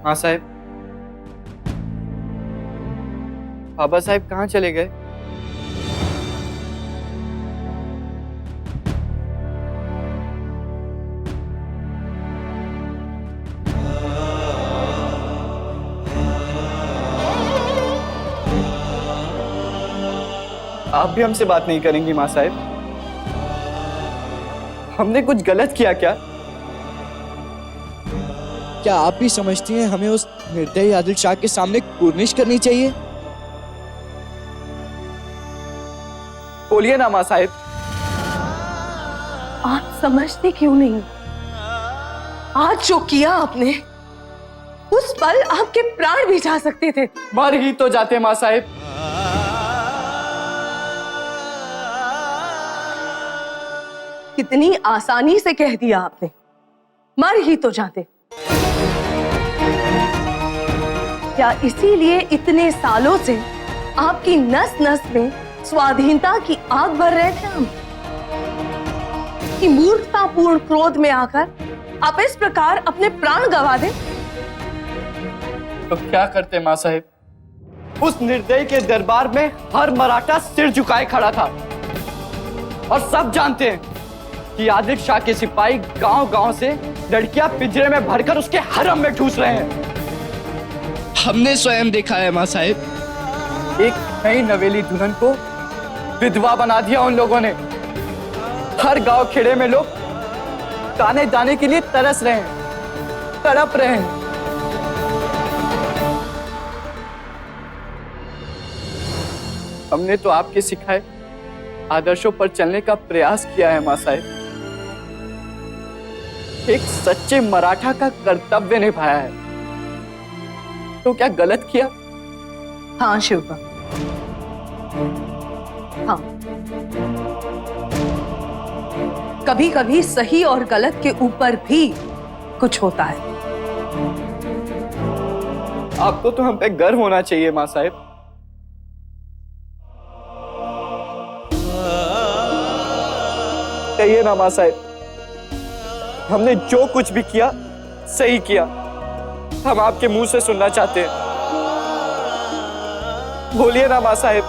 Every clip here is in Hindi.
हाँ साहब। बाबा साहब कहाँ चले गए? आप भी हमसे बात नहीं करेंगी माँ साहब? हमने कुछ गलत किया क्या? क्या आप भी समझती हैं हमें उस निर्दयी आदिल शाह के सामने कुर्निश करनी चाहिए? बोलिए ना माँ साहब। आप समझते क्यों नहीं? आज जो किया आपने, उस पल आपके प्राण भी जा सकते थे। मर ही तो जाते माँ साहब। कितनी आसानी से कह दिया आपने, मर ही तो जाते। क्या इसीलिए इतने सालों से आपकी नस नस में स्वाधीनता की आग भर रहे थे हम, कि मूर्खतापूर्ण क्रोध में आकर आप इस प्रकार अपने प्राण गंवा दें? तो क्या करते माँ साहब? उस निर्दयी के दरबार में हर मराठा सिर झुकाए खड़ा था और सब जानते हैं कि आदिल शाह के सिपाही गांव-गांव से लड़कियां पिंजरे में भरकर उसके हरम में ठूस रहे हैं। हमने स्वयं देखा है माँ साहब। एक नई नवेली दुल्हन को विधवा बना दिया उन लोगों ने। हर गांव खेड़े में लोग गाने जाने के लिए तरस रहे हैं, तड़प रहे हैं। हमने तो आपके सिखाए आदर्शों पर चलने का प्रयास किया है माँ साहब। एक सच्चे मराठा का कर्तव्य निभाया है। तो क्या गलत किया? हाँ शिवबा, हाँ। कभी कभी सही और गलत के ऊपर भी कुछ होता है। आपको तो हम पे गर्व होना चाहिए माँ साहब। कहिए ना माँ साहब, हमने जो कुछ भी किया सही किया। हम आपके मुंह से सुनना चाहते हैं। बोलिए ना माँ साहब।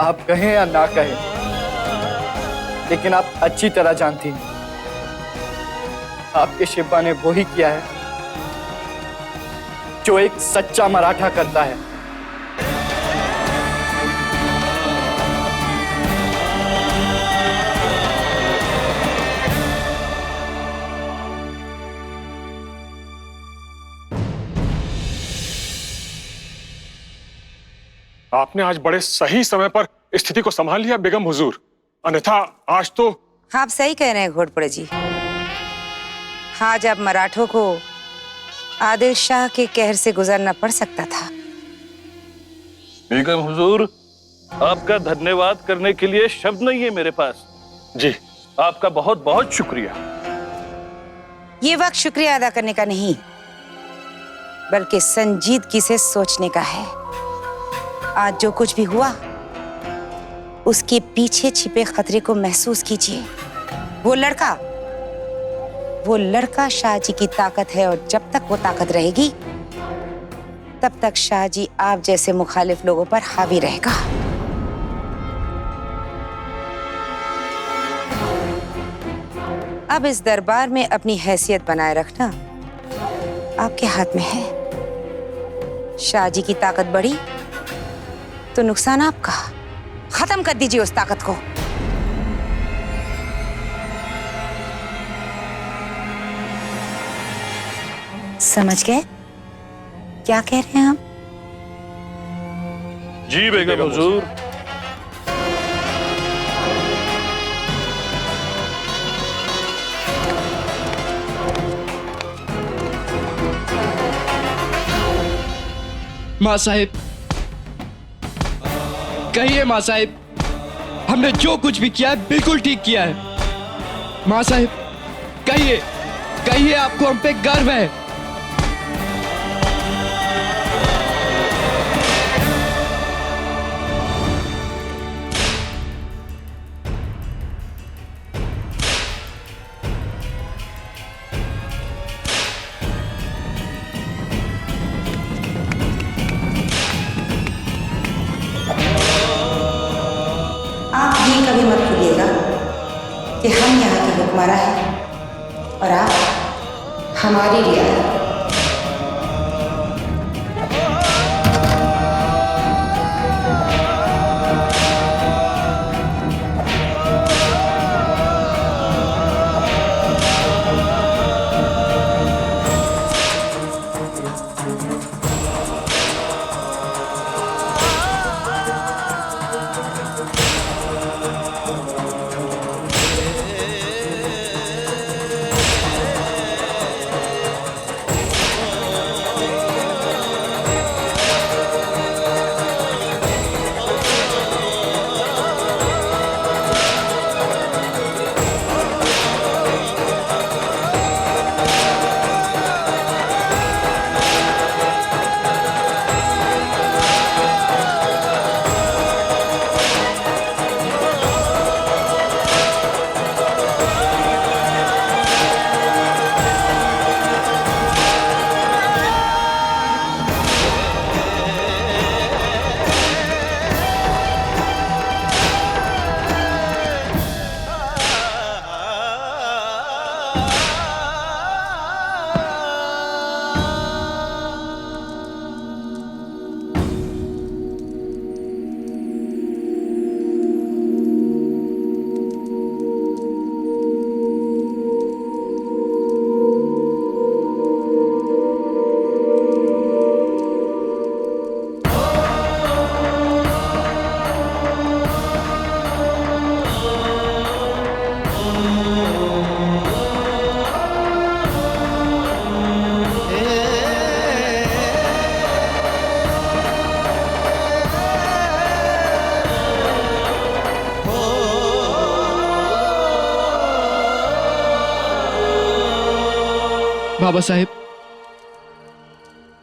आप कहें या ना कहें, लेकिन आप अच्छी तरह जानती हैं आपके शिवा ने वो ही किया है जो एक सच्चा मराठा करता है। आपने आज बड़े सही समय पर स्थिति को संभाल लिया बेगम हुजूर, अन्यथा आज तो। आप सही कह रहे हैं घोड़पुरे जी। आज अब मराठों को आदिल शाह के कहर से गुजरना पड़ सकता था। बेगम हुजूर, आपका धन्यवाद करने के लिए शब्द नहीं है मेरे पास। जी, आपका बहुत बहुत शुक्रिया। ये वक्त शुक्रिया अदा करने का नहीं, बल्कि संजीदगी से सोचने का है। आज जो कुछ भी हुआ, उसके पीछे छिपे खतरे को महसूस कीजिए। वो लड़का शाहजी की ताकत है, और जब तक वो ताकत रहेगी तब तक शाहजी आप जैसे मुखालिफ लोगों पर हावी रहेगा। अब इस दरबार में अपनी हैसियत बनाए रखना आपके हाथ में है। शाहजी की ताकत बढ़ी तो नुकसान आपका। खत्म कर दीजिए उस ताकत को। समझ गए क्या कह रहे हैं हम? जी बेगम हुजूर। माँ साहिब, कहिए माँ साहिब, हमने जो कुछ भी किया है बिल्कुल ठीक किया है। माँ साहिब, कहिए, कहिए आपको हम पे गर्व है। कि हम यहाँ की हुक्मरां हैं और आप हमारी रियायत।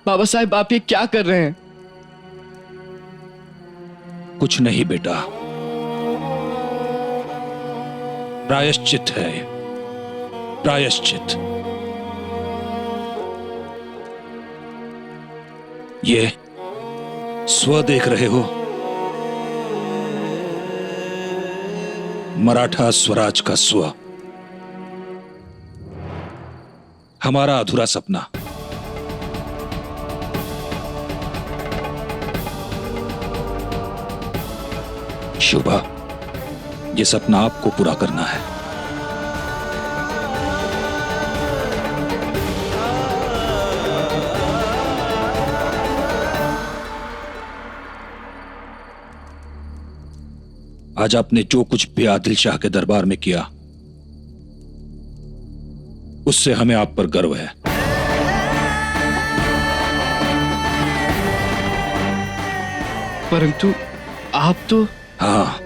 बाबा साहेब आप ये क्या कर रहे हैं? कुछ नहीं बेटा, प्रायश्चित है, प्रायश्चित। ये स्व देख रहे हो, मराठा स्वराज का स्व, हमारा अधूरा सपना। शुभा, ये सपना आपको पूरा करना है। आज आपने जो कुछ भी आदिल शाह के दरबार में किया, उससे हमें आप पर गर्व है। परंतु आप तो... हाँ,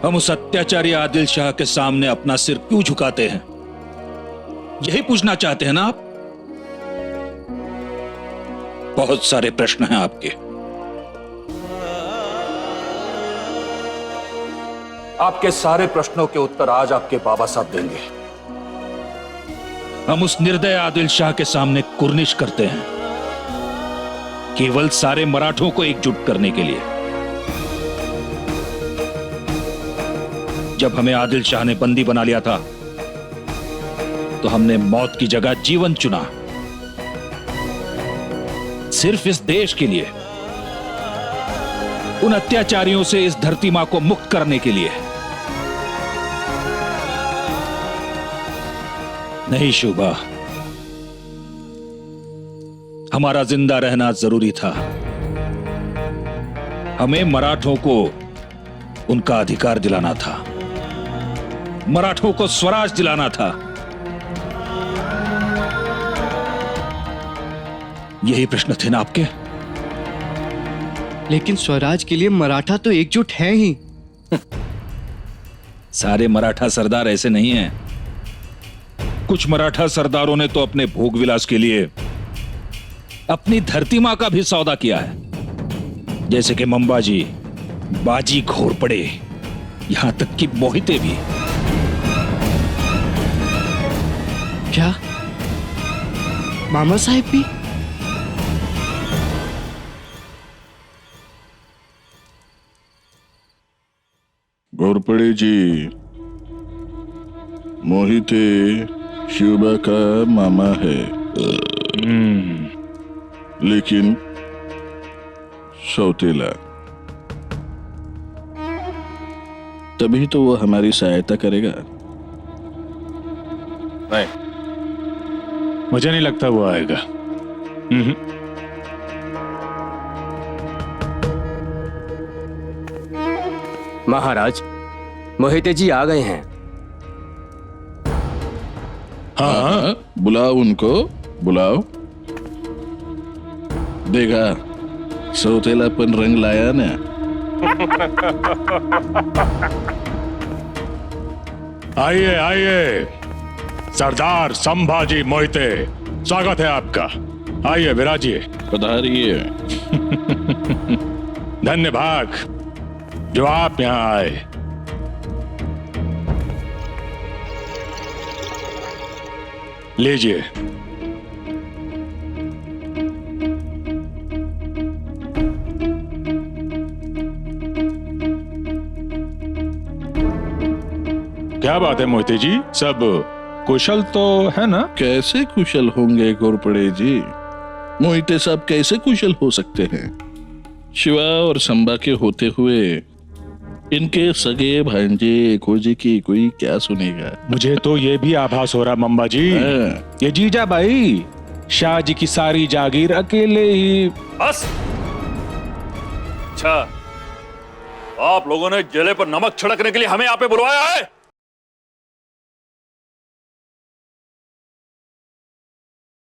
हम उस अत्याचारी आदिल शाह के सामने अपना सिर क्यों झुकाते हैं, यही पूछना चाहते हैं ना आप? बहुत सारे प्रश्न हैं आपके। आपके सारे प्रश्नों के उत्तर आज आपके बाबा साहब देंगे। हम उस निर्दय आदिल शाह के सामने कुर्निश करते हैं, केवल सारे मराठों को एकजुट करने के लिए। जब हमें आदिल शाह ने बंदी बना लिया था, तो हमने मौत की जगह जीवन चुना, सिर्फ इस देश के लिए, उन अत्याचारियों से इस धरती मां को मुक्त करने के लिए। नहीं शुभा, हमारा जिंदा रहना जरूरी था। हमें मराठों को उनका अधिकार दिलाना था, मराठों को स्वराज दिलाना था। यही प्रश्न थे ना आपके? लेकिन स्वराज के लिए मराठा तो एकजुट हैं ही। सारे मराठा सरदार ऐसे नहीं हैं। कुछ मराठा सरदारों ने तो अपने भोग विलास के लिए अपनी धरती मां का भी सौदा किया है, जैसे कि मंबाजी, बाजी घोरपड़े, यहां तक कि मोहिते भी। क्या मामा साहब भी? घोरपड़े जी, मोहिते शिवबा का मामा है, लेकिन सौतेला। तभी तो वो हमारी सहायता करेगा। नहीं, मुझे नहीं लगता वो आएगा। महाराज, मोहिते जी आ गए हैं। हाँ, बुलाओ उनको, बुलाओ। देखा, सौतेलापन रंग लाया ना। आइए आइए, सरदार संभाजी मोहिते, स्वागत है आपका। आइए विराजिए। पधारिए। धन्य भाग जो आप यहाँ आए। लीजिए। क्या बात है मोहिते जी, सब कुशल तो है ना? कैसे कुशल होंगे घोरपड़े जी? मोहिते साहब कैसे कुशल हो सकते हैं? शिवा और संबा के होते हुए इनके सगे भांजे खोजी की कोई क्या सुनेगा? मुझे तो ये भी आभास हो रहा मम्बा जी, ये जीजा भाई शाह जी की सारी जागीर अकेले ही। बस। अच्छा, आप लोगों ने जले पर नमक छिड़कने के लिए हमें यहाँ पे बुलवाया है?